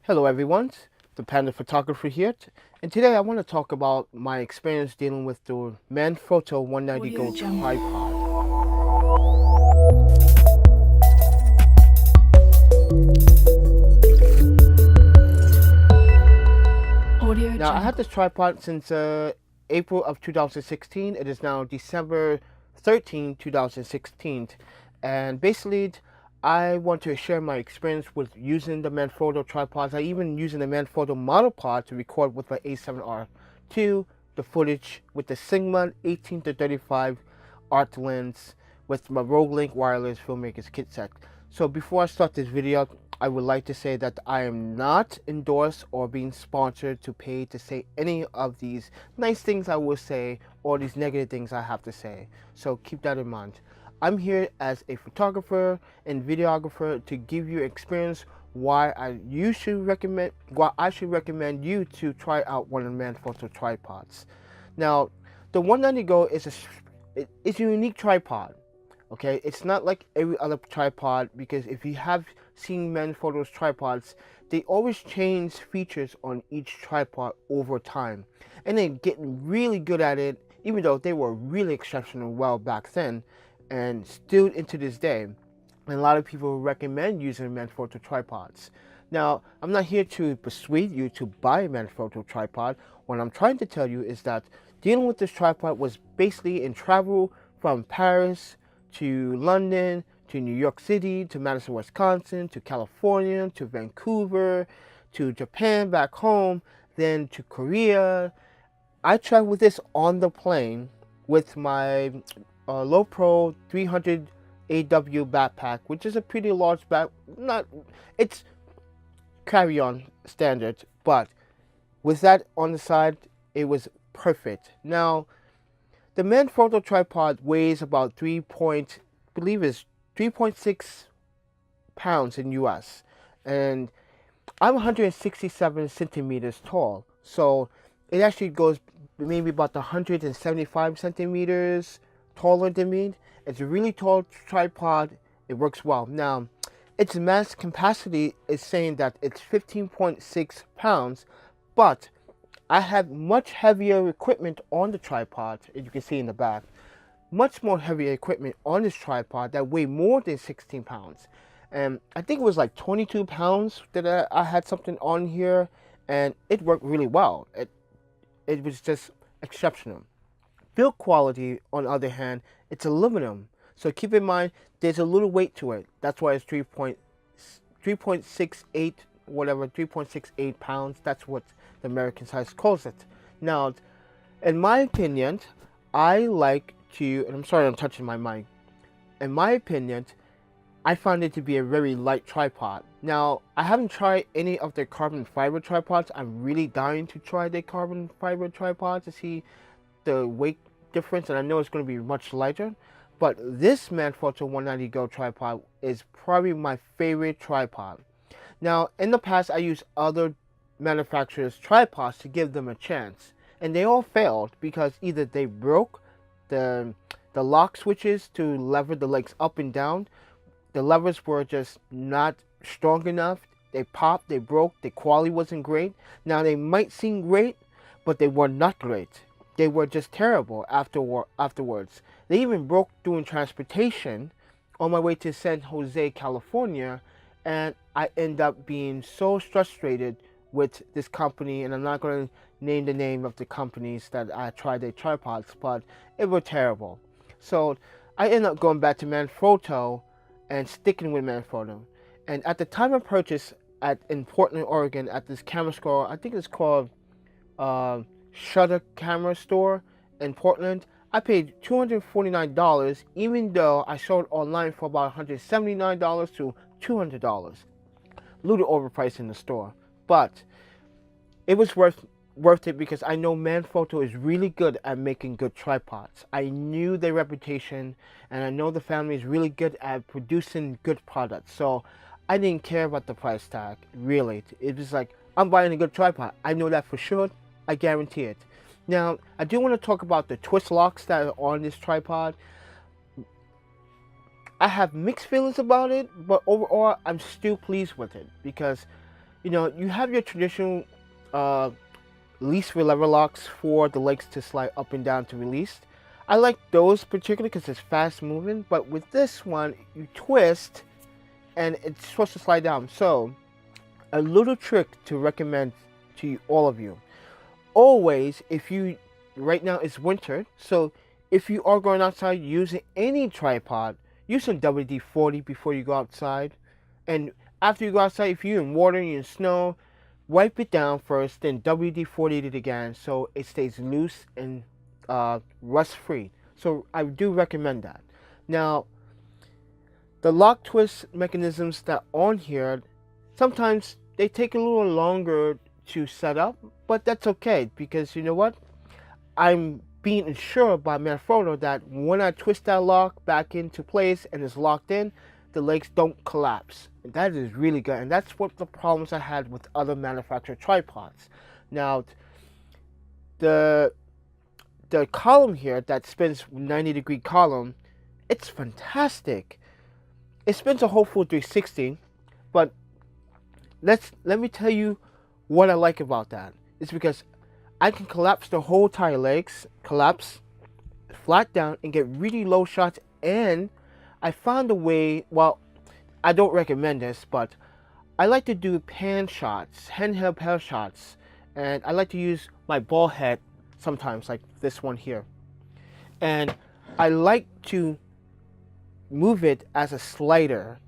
Hello everyone, the Panda Photographer here, and today I want to talk about my experience dealing with the Manfrotto 190Go tripod. Now I had this tripod since April of 2016. It is now December 13, 2016, and basically I want to share my experience with using the Manfrotto tripods. I even using the Manfrotto monopod to record with my A7R II, the footage with the Sigma 18 to 35 art lens with my Rode Link wireless filmmaker's kit set. So before I start this video, I would like to say that I am not endorsed or being sponsored to pay to say any of these nice things I will say or these negative things I have to say. So keep that in mind. I'm here as a photographer and videographer to give you experience why I should recommend you to try out one of the Manfrotto tripods. Now, the 190Go is a unique tripod. Okay, it's not like every other tripod, because if you have seen Manfrotto's tripods, they always change features on each tripod over time, and they're getting really good at it, even though they were really exceptional well back then and still into this day. And a lot of people recommend using Manfrotto tripods. Now, I'm not here to persuade you to buy a Manfrotto tripod. What I'm trying to tell you is that dealing with this tripod was basically in travel from Paris to London, to New York City, to Madison, Wisconsin, to California, to Vancouver, to Japan back home, then to Korea. I traveled with this on the plane with my Low Pro 300 AW backpack, which is a pretty large it's carry-on standard, but with that on the side, it was perfect. Now, the Manfrotto tripod weighs about 3.6 pounds in US, and I'm 167 centimeters tall, so it actually goes maybe about 175 centimeters taller than me. It's a really tall tripod. It works well. Now, its mass capacity is saying that it's 15.6 pounds, but I have much heavier equipment on the tripod, as you can see in the back. Much more heavier equipment on this tripod that weigh more than 16 pounds. And I think it was like 22 pounds that I had something on here, and it worked really well. It was just exceptional. Build quality, on the other hand, it's aluminum. So keep in mind, there's a little weight to it. That's why it's 3.68, whatever, 3.68 pounds. That's what the American size calls it. Now, in my opinion, I like to, and I'm sorry I'm touching my mic. In my opinion, I find it to be a very light tripod. Now, I haven't tried any of their carbon fiber tripods. I'm really dying to try their carbon fiber tripod to see the weight difference, and I know it's going to be much lighter. But this Manfrotto 190Go tripod is probably my favorite tripod. Now, in the past, I used other manufacturers' tripods to give them a chance, and they all failed because either they broke the lock switches to lever the legs up and down. The levers were just not strong enough. They popped, they broke, the quality wasn't great. Now, they might seem great, but they were not great. They were just terrible afterwards. They even broke during transportation on my way to San Jose, California, and I end up being so frustrated with this company, and I'm not going to name the name of the companies that I tried their tripods, but it was terrible. So I ended up going back to Manfrotto and sticking with Manfrotto. And at the time of purchase in Portland, Oregon, at this camera store, I think it's called Shutter Camera Store in Portland, I paid $249, even though I sold online for about $179 to $200. A little overpriced in the store, but it was worth it because I know Manfrotto is really good at making good tripods. I knew their reputation, and I know the family is really good at producing good products. So I didn't care about the price tag, really. It was like, I'm buying a good tripod. I know that for sure. I guarantee it. Now, I do want to talk about the twist locks that are on this tripod. I have mixed feelings about it, but overall, I'm still pleased with it because you know, you have your traditional uh, least lever locks for the legs to slide up and down to release. I like those particularly because it's fast moving, but with this one, you twist and it's supposed to slide down. So, a little trick to recommend to all of you. Always, if you, right now it's winter, so if you are going outside using any tripod, use some WD-40 before you go outside. And after you go outside, if you're in water, you're in snow, wipe it down first, then WD-40 it again so it stays loose and rust free. So I do recommend that. Now, the lock twist mechanisms that are on here, sometimes they take a little longer to set up, but that's okay because you know what? I'm being assured by Manfrotto that when I twist that lock back into place and it's locked in, the legs don't collapse. And that is really good. And that's what the problems I had with other manufactured tripods. Now, the column here that spins 90-degree column, it's fantastic. It spins a whole full 360, but let me tell you what I like about that. It's because I can collapse the whole entire legs, collapse flat down and get really low shots. And I found a way, well, I don't recommend this, but I like to do pan shots, handheld pan shots. And I like to use my ball head sometimes, like this one here. And I like to move it as a slider.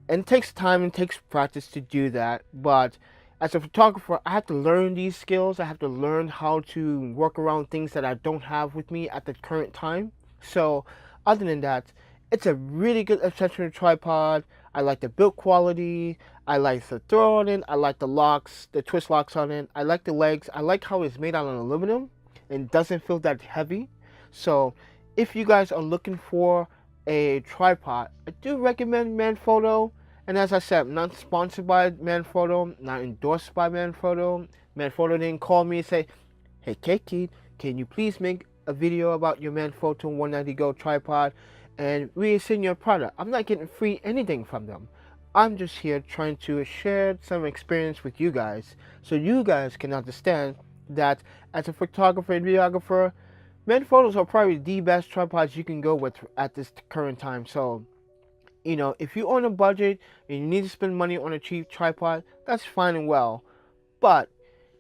And it takes time and takes practice to do that, but as a photographer, I have to learn these skills. I have to learn how to work around things that I don't have with me at the current time. So other than that, it's a really good accessory tripod. I like the build quality. I like the throw on it. I like the locks, the twist locks on it. I like the legs. I like how it's made out of aluminum and doesn't feel that heavy. So if you guys are looking for a tripod, I do recommend Manfrotto. And as I said, I'm not sponsored by Manfrotto, not endorsed by Manfrotto. Manfrotto didn't call me and say, hey Kiki, can you please make a video about your Manfrotto 190Go tripod and we send your product. I'm not getting free anything from them. I'm just here trying to share some experience with you guys so you guys can understand that as a photographer and videographer, Manfrottos are probably the best tripods you can go with at this current time. So, you know, if you're on a budget and you need to spend money on a cheap tripod, that's fine and well. But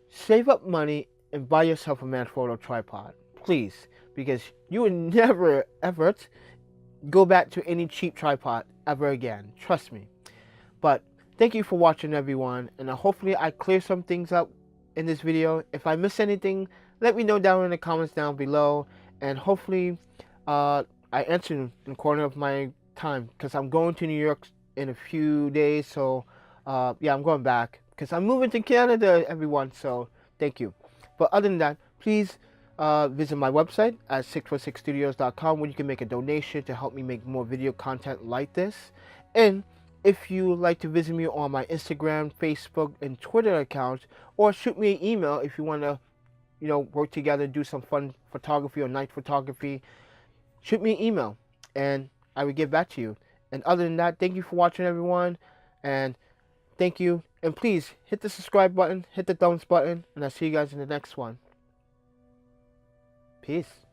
save up money and buy yourself a Manfrotto tripod, please, because you will never ever go back to any cheap tripod ever again. Trust me. But thank you for watching, everyone, and hopefully I clear some things up in this video. If I miss anything, let me know down in the comments down below, and hopefully I answer in the corner of my time because I'm going to New York in a few days. So yeah, I'm going back because I'm moving to Canada, everyone. So thank you. But other than that, please visit my website at 646studios.com where you can make a donation to help me make more video content like this. And if you would like to visit me on my Instagram, Facebook, and Twitter accounts, or shoot me an email if you want to, you know, work together, do some fun photography or night photography, shoot me an email and I will get back to you. And other than that, thank you for watching, everyone, and thank you. And please hit the subscribe button, hit the thumbs button, and I'll see you guys in the next one. Peace.